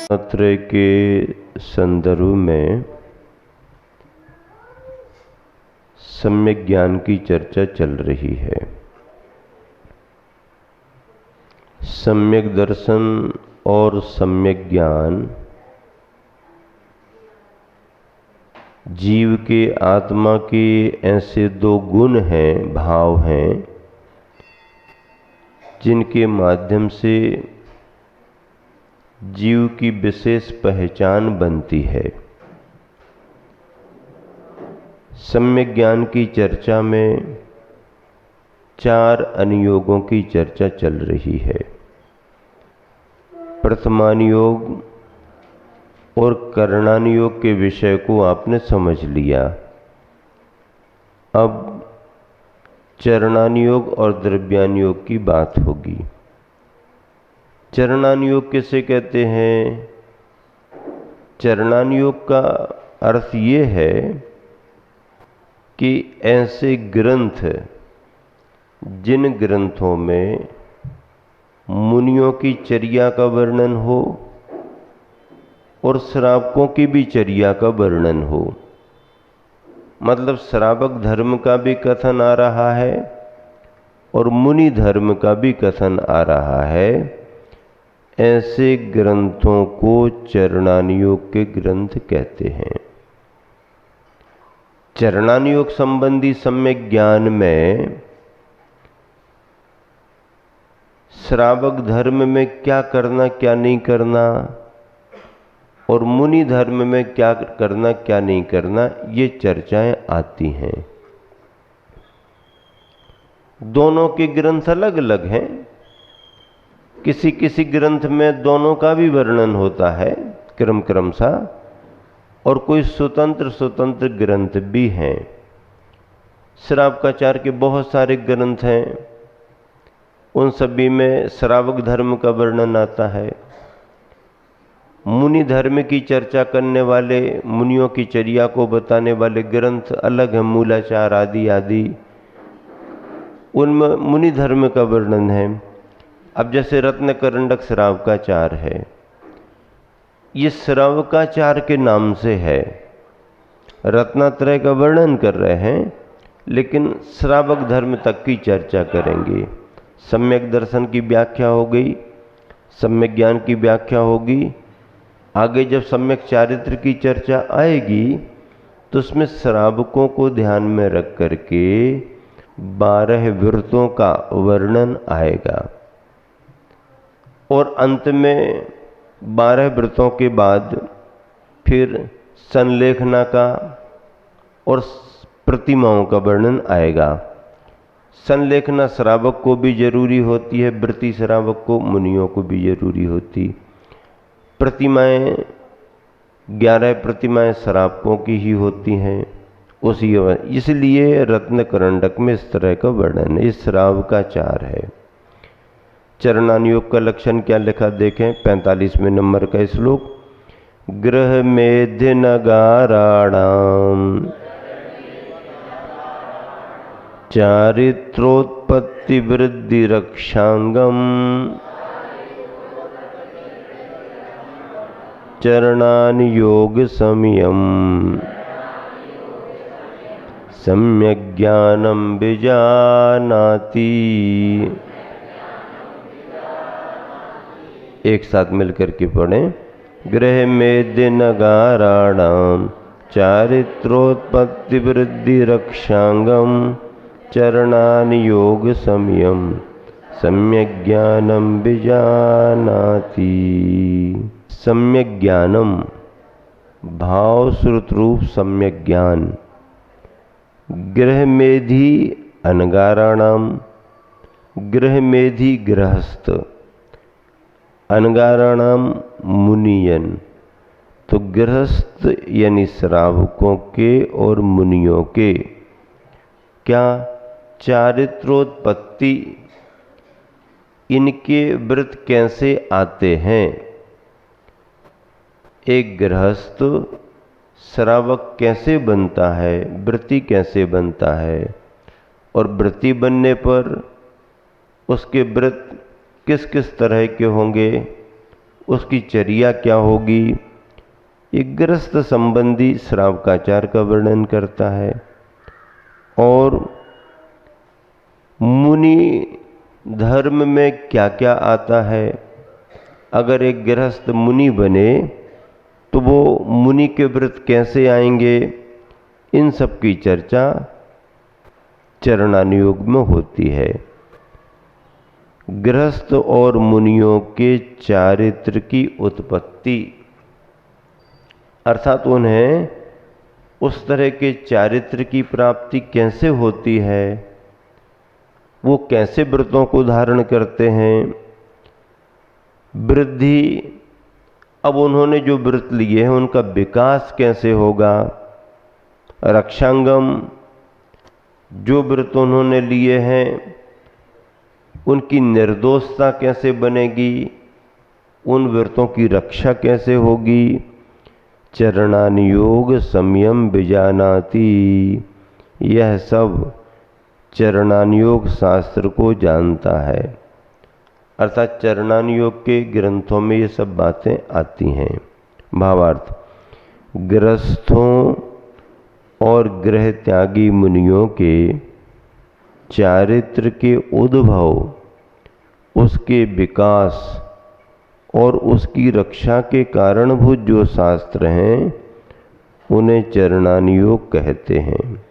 त्रय के संदर्भ में सम्यक ज्ञान की चर्चा चल रही है। सम्यक दर्शन और सम्यक ज्ञान जीव के आत्मा के ऐसे दो गुण हैं, भाव हैं, जिनके माध्यम से जीव की विशेष पहचान बनती है। सम्यक ज्ञान की चर्चा में 4 अनुयोगों की चर्चा चल रही है। प्रथमानुयोग और करणानुयोग के विषय को आपने समझ लिया। अब चरणानुयोग और द्रव्यानुयोग की बात होगी। चरणानुयोग किसे कहते हैं? चरणानुयोग का अर्थ ये है कि ऐसे ग्रंथ जिन ग्रंथों में मुनियों की चर्या का वर्णन हो और श्रावकों की भी चर्या का वर्णन हो, मतलब श्रावक धर्म का भी कथन आ रहा है और मुनि धर्म का भी कथन आ रहा है, ऐसे ग्रंथों को चरणानुयोग के ग्रंथ कहते हैं। चरणानुयोग संबंधी सम्यक ज्ञान में श्रावक धर्म में क्या करना क्या नहीं करना और मुनि धर्म में क्या करना क्या नहीं करना, ये चर्चाएं आती हैं। दोनों के ग्रंथ अलग अलग हैं। किसी किसी ग्रंथ में दोनों का भी वर्णन होता है क्रम सा, और कोई स्वतंत्र ग्रंथ भी हैं। श्रावकाचार के बहुत सारे ग्रंथ हैं, उन सभी में श्रावक धर्म का वर्णन आता है। मुनि धर्म की चर्चा करने वाले, मुनियों की चर्या को बताने वाले ग्रंथ अलग हैं, मूलाचार आदि आदि, उनमें मुनि धर्म का वर्णन है। अब जैसे रत्नकरंडक श्रावकाचार है, ये श्रावकाचार के नाम से है। रत्नात्रय का वर्णन कर रहे हैं, लेकिन श्रावक धर्म तक की चर्चा करेंगे। सम्यक दर्शन की व्याख्या हो गई, सम्यक ज्ञान की व्याख्या होगी। आगे जब सम्यक चारित्र की चर्चा आएगी तो उसमें श्रावकों को ध्यान में रख करके 12 व्रतों का वर्णन आएगा, और अंत में 12 व्रतों के बाद फिर संलेखना का और प्रतिमाओं का वर्णन आएगा। संलेखना श्रावक को भी जरूरी होती है, व्रती श्रावक को, मुनियों को भी जरूरी होती। प्रतिमाएं 11 प्रतिमाएं श्रावकों की ही होती हैं उसी, इसलिए रत्नकरंडक में इस तरह का वर्णन है। इस श्रावकाचार है। चरणानुयोग का लक्षण क्या लिखा देखें, 45वें नंबर का श्लोक। गृह मेध्य नगाराणाम चारित्रोत्पत्ति वृद्धि रक्षांगम चरणानुयोग समयम सम्यक ज्ञानम विजानाति। एक साथ मिलकर के पढ़ें। गृह मेध्य नगाराणाम चारित्रोत्पत्ति वृद्धि रक्षांगम चरणानुयोग समयम सम्यक ज्ञानम विजानाति। सम्यक ज्ञानम भाव श्रुत रूप सम्यक ज्ञान। गृह मेधी अनगाराणाम, गृह मेधी गृहस्थ, अनगाराणाम मुनियन। तो गृहस्थ यानी श्रावकों के और मुनियों के क्या चारित्रोत्पत्ति, इनके व्रत कैसे आते हैं। एक गृहस्थ श्रावक कैसे बनता है, व्रती कैसे बनता है, और व्रती बनने पर उसके व्रत किस किस तरह के होंगे, उसकी चर्या क्या होगी। एक गृहस्थ संबंधी श्रावकाचार का वर्णन करता है। और मुनि धर्म में क्या क्या आता है। अगर एक गृहस्थ मुनि बने तो वो मुनि के व्रत कैसे आएंगे, इन सब की चर्चा चरणानुयोग में होती है। गृहस्थ और मुनियों के चारित्र की उत्पत्ति, अर्थात उन्हें उस तरह के चारित्र की प्राप्ति कैसे होती है, वो कैसे व्रतों को धारण करते हैं। वृद्धि, अब उन्होंने जो व्रत लिए हैं उनका विकास कैसे होगा। रक्षांगम, जो व्रत उन्होंने लिए हैं उनकी निर्दोषता कैसे बनेगी, उन व्रतों की रक्षा कैसे होगी। चरणानुयोग संयम विजानाति, यह सब चरणानुयोग शास्त्र को जानता है। अर्थात चरणानुयोग के ग्रंथों में ये सब बातें आती हैं। भावार्थ, गृहस्थों और गृह त्यागी मुनियों के चारित्र के उद्भव, उसके विकास और उसकी रक्षा के कारणभूत जो शास्त्र हैं उन्हें चरणानुयोग कहते हैं।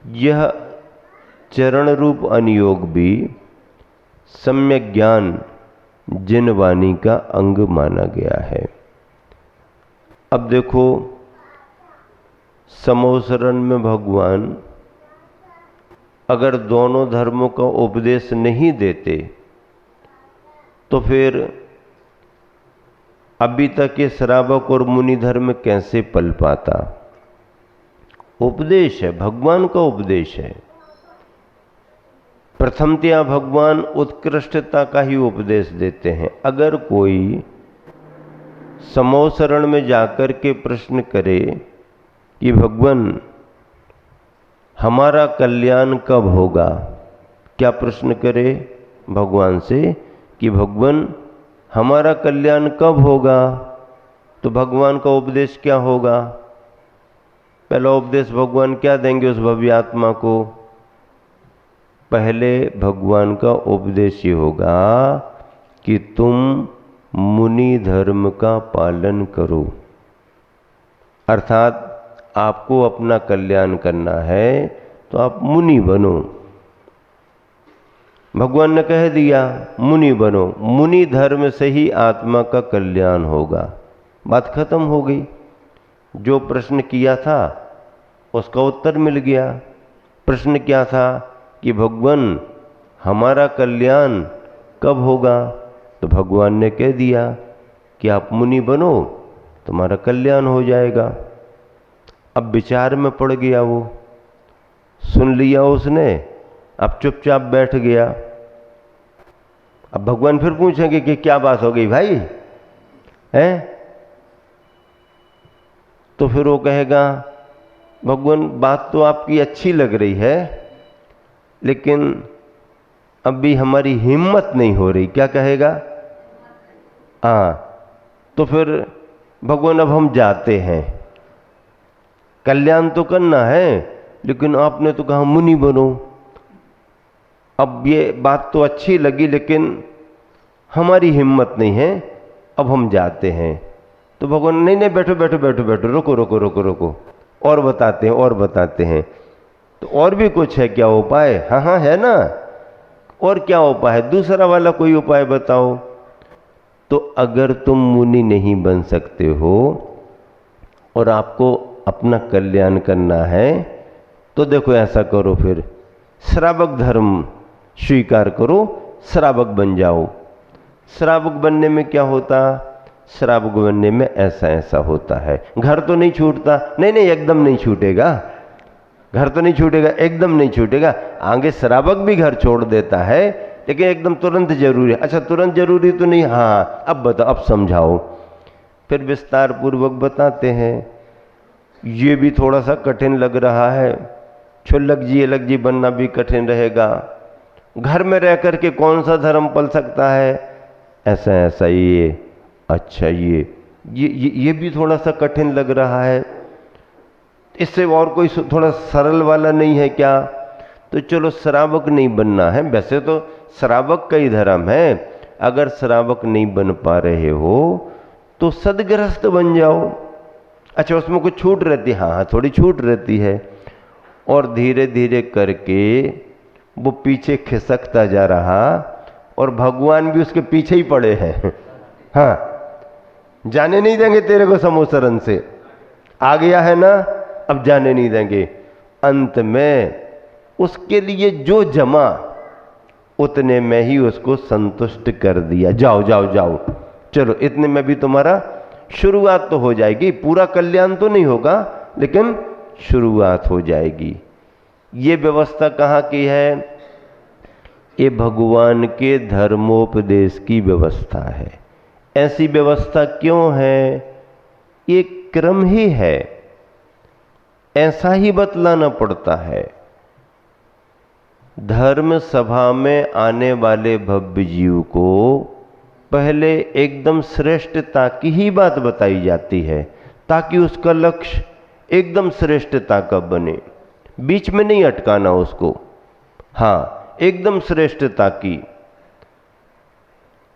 यह चरण रूप अनुयोग भी सम्यक ज्ञान जिन वाणी का अंग माना गया है। अब देखो, समोसरण में भगवान अगर दोनों धर्मों का उपदेश नहीं देते तो फिर अभी तक ये श्रावक और मुनि धर्म कैसे पल पाता। उपदेश है, भगवान का उपदेश है। प्रथमतया भगवान उत्कृष्टता का ही उपदेश देते हैं। अगर कोई समोसरण में जाकर के प्रश्न करे कि भगवान हमारा कल्याण कब होगा, क्या प्रश्न करे भगवान से कि भगवान हमारा कल्याण कब होगा, तो भगवान का उपदेश क्या होगा। पहला उपदेश भगवान क्या देंगे उस भव्य आत्मा को। पहले भगवान का उपदेश ये होगा कि तुम मुनि धर्म का पालन करो। अर्थात आपको अपना कल्याण करना है तो आप मुनि बनो। भगवान ने कह दिया मुनि बनो, मुनि धर्म से ही आत्मा का कल्याण होगा। बात खत्म हो गई। जो प्रश्न किया था उसका उत्तर मिल गया। प्रश्न क्या था कि भगवान हमारा कल्याण कब होगा, तो भगवान ने कह दिया कि आप मुनि बनो, तुम्हारा कल्याण हो जाएगा। अब विचार में पड़ गया वो, सुन लिया उसने, अब चुपचाप बैठ गया। अब भगवान फिर पूछेंगे कि क्या बात हो गई भाई, है? तो फिर वो कहेगा भगवान बात तो आपकी अच्छी लग रही है, लेकिन अभी हमारी हिम्मत नहीं हो रही। क्या कहेगा? हाँ, तो फिर भगवान अब हम जाते हैं, कल्याण तो करना है, लेकिन आपने तो कहा मुनि बनो। अब ये बात तो अच्छी लगी लेकिन हमारी हिम्मत नहीं है, अब हम जाते हैं। तो भगवान नहीं नहीं बैठो बैठो बैठो बैठो, रुको रुको रुको रुको, और बताते हैं और बताते हैं। तो और भी कुछ है क्या उपाय? हाँ हाँ है ना, और क्या उपाय है? दूसरा वाला कोई उपाय बताओ। तो अगर तुम मुनि नहीं बन सकते हो और आपको अपना कल्याण करना है तो देखो ऐसा करो, फिर श्रावक धर्म स्वीकार करो, श्रावक बन जाओ। श्रावक बनने में क्या होता? श्रावक बनने में ऐसा ऐसा होता है। घर तो नहीं छूटता, नहीं नहीं एकदम नहीं छूटेगा, घर तो नहीं छूटेगा, एकदम नहीं छूटेगा। आगे श्रावक भी घर छोड़ देता है, लेकिन एकदम तुरंत जरूरी है। अच्छा तुरंत जरूरी तो नहीं, हाँ अब बताओ, अब समझाओ। फिर विस्तार पूर्वक बताते हैं। ये भी थोड़ा सा कठिन लग रहा है, क्षुल्लक जी अलग जी बनना भी कठिन रहेगा। घर में रह कर के कौन सा धर्म पल सकता है? ऐसा ऐसा ये अच्छा ये भी थोड़ा सा कठिन लग रहा है, इससे और कोई थोड़ा सरल वाला नहीं है क्या? तो चलो श्रावक नहीं बनना है, वैसे तो श्रावक का ही धर्म है। अगर श्रावक नहीं बन पा रहे हो तो सदगृहस्थ बन जाओ। अच्छा, उसमें कुछ छूट रहती है? हाँ, थोड़ी छूट रहती है। और धीरे धीरे करके वो पीछे खिसकता जा रहा और भगवान भी उसके पीछे ही पड़े हैं। हाँ, जाने नहीं देंगे तेरे को समोसरन से, आ गया है ना, अब जाने नहीं देंगे। अंत में उसके लिए जो जमा उतने में ही उसको संतुष्ट कर दिया। जाओ जाओ जाओ, चलो इतने में भी तुम्हारा शुरुआत तो हो जाएगी, पूरा कल्याण तो नहीं होगा लेकिन शुरुआत हो जाएगी। ये व्यवस्था कहाँ की है? ये भगवान के धर्मोपदेश की व्यवस्था है। ऐसी व्यवस्था क्यों है? ये क्रम ही है, ऐसा ही बतलाना पड़ता है। धर्म सभा में आने वाले भव्य जीव को पहले एकदम श्रेष्ठता की ही बात बताई जाती है, ताकि उसका लक्ष्य एकदम श्रेष्ठता का बने, बीच में नहीं अटकाना उसको। हाँ, एकदम श्रेष्ठता की।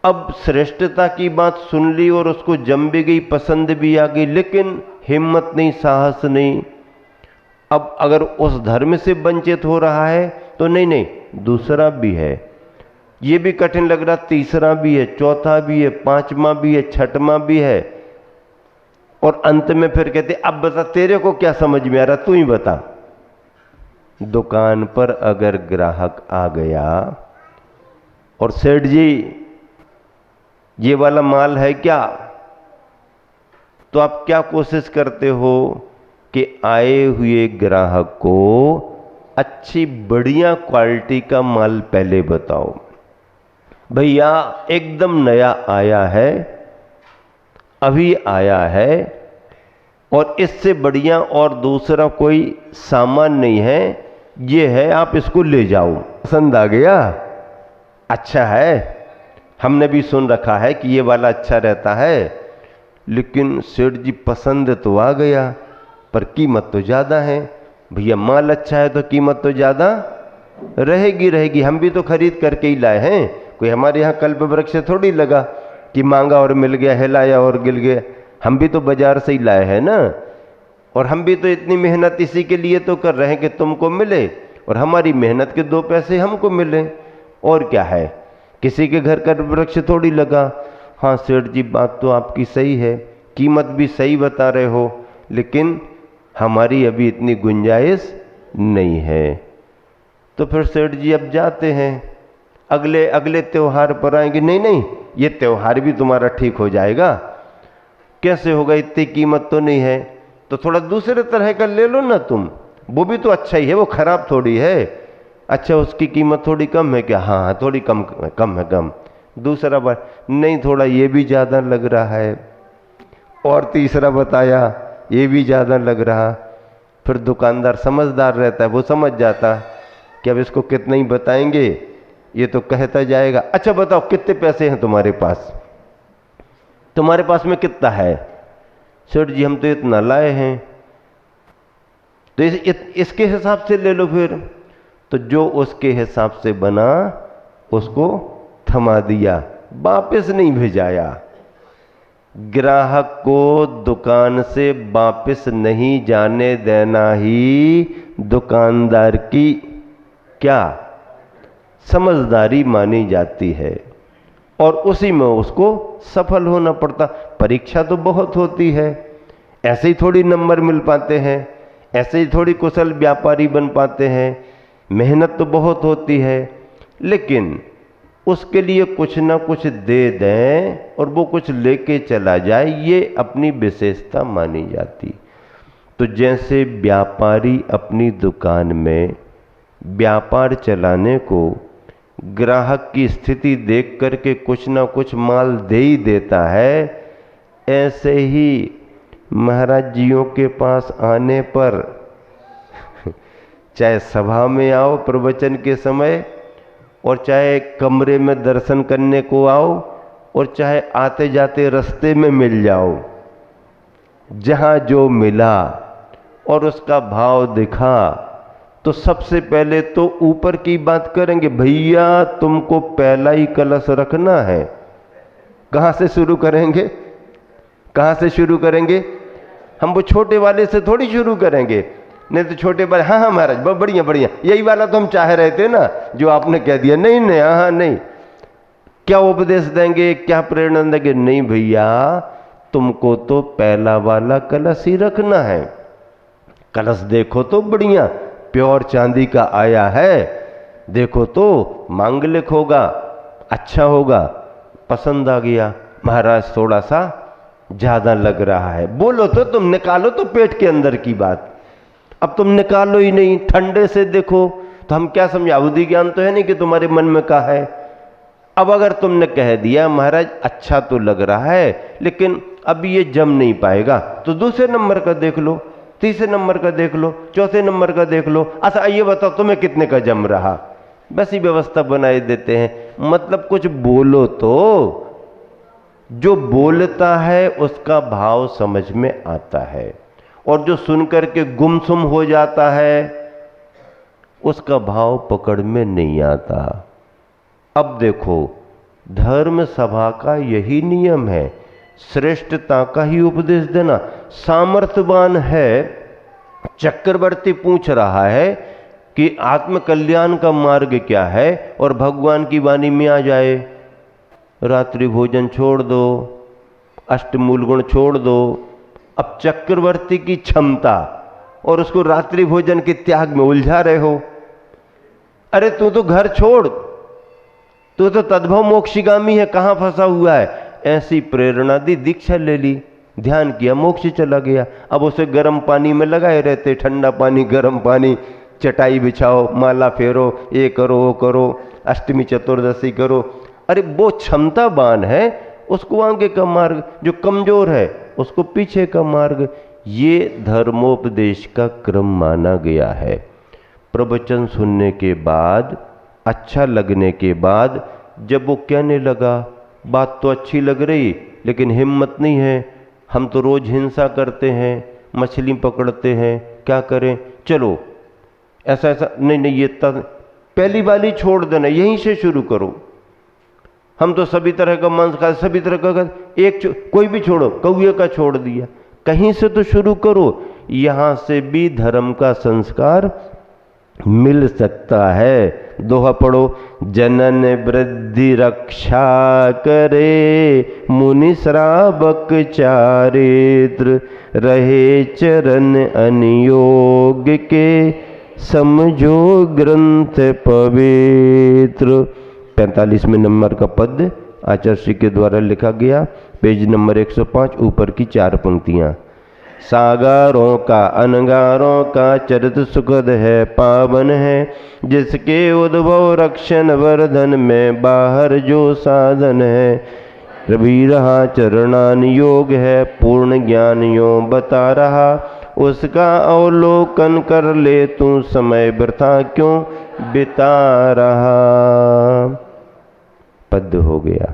अब श्रेष्ठता की बात सुन ली और उसको जम भी गई, पसंद भी आ गई, लेकिन हिम्मत नहीं, साहस नहीं। अब अगर उस धर्म से वंचित हो रहा है तो नहीं नहीं, दूसरा भी है, ये भी कठिन लग रहा, तीसरा भी है, चौथा भी है, पांचवा भी है, छठवां भी है। और अंत में फिर कहते अब बता तेरे को क्या समझ में आ रहा, तू ही बता। दुकान पर अगर ग्राहक आ गया और सेठ जी ये वाला माल है क्या, तो आप क्या कोशिश करते हो कि आए हुए ग्राहक को अच्छी बढ़िया क्वालिटी का माल पहले बताओ। भैया एकदम नया आया है, अभी आया है, और इससे बढ़िया और दूसरा कोई सामान नहीं है, ये है, आप इसको ले जाओ। पसंद आ गया? अच्छा है, हमने भी सुन रखा है कि ये वाला अच्छा रहता है। लेकिन सेठ जी पसंद तो आ गया, पर कीमत तो ज़्यादा है। भैया माल अच्छा है तो कीमत तो ज़्यादा रहेगी। हम भी तो खरीद करके ही लाए हैं, कोई हमारे यहाँ कल्प वृक्ष थोड़ी लगा कि मांगा और मिल गया, हिलाया और गिल गया। हम भी तो बाजार से ही लाए हैं ना, और हम भी तो इतनी मेहनत इसी के लिए तो कर रहे हैं कि तुमको मिले और हमारी मेहनत के 2 पैसे हमको मिले। और क्या है, किसी के घर का वृक्ष थोड़ी लगा। हाँ सेठ जी, बात तो आपकी सही है, कीमत भी सही बता रहे हो, लेकिन हमारी अभी इतनी गुंजाइश नहीं है। तो फिर सेठ जी अब जाते हैं, अगले त्योहार पर आएंगे। नहीं नहीं, ये त्योहार भी तुम्हारा ठीक हो जाएगा। कैसे होगा, इतनी कीमत तो नहीं है, तो थोड़ा दूसरे तरह का ले लो ना तुम, वो भी तो अच्छा ही है, वो खराब थोड़ी है। अच्छा, उसकी कीमत थोड़ी कम है क्या? हाँ थोड़ी कम है। दूसरा बार, नहीं थोड़ा ये भी ज़्यादा लग रहा है। और तीसरा बताया, ये भी ज़्यादा लग रहा। फिर दुकानदार समझदार रहता है, वो समझ जाता कि अब इसको कितना ही बताएंगे, ये तो कहता जाएगा। अच्छा बताओ कितने पैसे हैं तुम्हारे पास, तुम्हारे पास में कितना है? सेठ जी हम तो इतना लाए हैं। तो इसके हिसाब से ले लो फिर। तो जो उसके हिसाब से बना उसको थमा दिया, वापस नहीं भेजाया। ग्राहक को दुकान से वापस नहीं जाने देना ही दुकानदार की क्या समझदारी मानी जाती है, और उसी में उसको सफल होना पड़ता। परीक्षा तो बहुत होती है, ऐसे ही थोड़ी नंबर मिल पाते हैं, ऐसे ही थोड़ी कुशल व्यापारी बन पाते हैं। मेहनत तो बहुत होती है, लेकिन उसके लिए कुछ ना कुछ दे दें और वो कुछ लेके चला जाए, ये अपनी विशेषता मानी जाती। तो जैसे व्यापारी अपनी दुकान में व्यापार चलाने को ग्राहक की स्थिति देख करके कुछ ना कुछ माल दे ही देता है, ऐसे ही महाराज जियों के पास आने पर चाहे सभा में आओ प्रवचन के समय, और चाहे कमरे में दर्शन करने को आओ, और चाहे आते जाते रास्ते में मिल जाओ, जहां जो मिला और उसका भाव दिखा, तो सबसे पहले तो ऊपर की बात करेंगे, भैया तुमको पहला ही कलश रखना है। कहां से शुरू करेंगे? कहां से शुरू करेंगे? हम वो छोटे वाले से थोड़ी शुरू करेंगे, नहीं तो छोटे वाले, हाँ हाँ महाराज बहुत बढ़िया बढ़िया, यही वाला तो हम चाह रहे थे ना, जो आपने कह दिया। नहीं नहीं, हाँ नहीं। क्या उपदेश देंगे, क्या प्रेरणा देंगे? नहीं भैया, तुमको तो पहला वाला कलश ही रखना है। कलश देखो तो बढ़िया प्योर चांदी का आया है, देखो तो मांगलिक होगा, अच्छा होगा। पसंद आ गया, महाराज थोड़ा सा ज्यादा लग रहा है। बोलो तो, तुम निकालो तो पेट के अंदर की बात। अब तुम निकालो ही नहीं, ठंडे से देखो तो हम क्या समझा? बुद्धि ज्ञान तो है नहीं कि तुम्हारे मन में क्या है। अब अगर तुमने कह दिया महाराज अच्छा तो लग रहा है लेकिन अभी ये जम नहीं पाएगा, तो दूसरे नंबर का देख लो, तीसरे नंबर का देख लो, चौथे नंबर का देख लो। अच्छा ये बताओ तुम्हें कितने का जम रहा? बस ये व्यवस्था बनाए देते हैं। मतलब कुछ बोलो तो, जो बोलता है उसका भाव समझ में आता है, और जो सुनकर के गुमसुम हो जाता है उसका भाव पकड़ में नहीं आता। अब देखो, धर्म सभा का यही नियम है, श्रेष्ठता का ही उपदेश देना। सामर्थ्यवान है, चक्रवर्ती पूछ रहा है कि आत्म कल्याण का मार्ग क्या है, और भगवान की वाणी में आ जाए, रात्रि भोजन छोड़ दो, अष्टमूल गुण छोड़ दो। अब चक्रवर्ती की क्षमता और उसको रात्रि भोजन के त्याग में उलझा रहे हो। अरे तू तो घर छोड़, तू तो तद्भव मोक्षगामी है, कहां फंसा हुआ है? ऐसी प्रेरणा दी, दीक्षा ले ली, ध्यान किया, मोक्ष चला गया। अब उसे गर्म पानी में लगाए रहते, ठंडा पानी गर्म पानी, चटाई बिछाओ, माला फेरो, ये करो वो करो, अष्टमी चतुर्दशी करो। अरे वो क्षमतावान है, उसको आगे का मार्ग, जो कमजोर है उसको पीछे का मार्ग। ये धर्मोपदेश का क्रम माना गया है। प्रवचन सुनने के बाद, अच्छा लगने के बाद, जब वो कहने लगा बात तो अच्छी लग रही लेकिन हिम्मत नहीं है, हम तो रोज हिंसा करते हैं, मछली पकड़ते हैं, क्या करें? चलो ऐसा ऐसा, नहीं नहीं ये पहली वाली छोड़ देना, यहीं से शुरू करो। हम तो सभी तरह का मांस खा, सभी तरह का, एक कोई भी छोड़ो, कौए का छोड़ दिया, कहीं से तो शुरू करो। यहां से भी धर्म का संस्कार मिल सकता है। दोहा पढ़ो, जनन वृद्धि रक्षा करे, मुनि श्रावक चारित्र, रहे चरण अनियोग के, समझो ग्रंथ पवित्र। 45वें नंबर का पद आचार्य श्री के द्वारा लिखा गया, पेज नंबर 105, ऊपर की 4 पंक्तियां। सागारों का अनगारों का चरित सुखद है, पावन है, जिसके उद्भव रक्षण वर्धन में बाहर जो साधन है। रवि रहा चरणान योग है, पूर्ण ज्ञान यो बता रहा, उसका अवलोकन कर ले तू, समय वृथा क्यों बिता रहा। पद हो गया।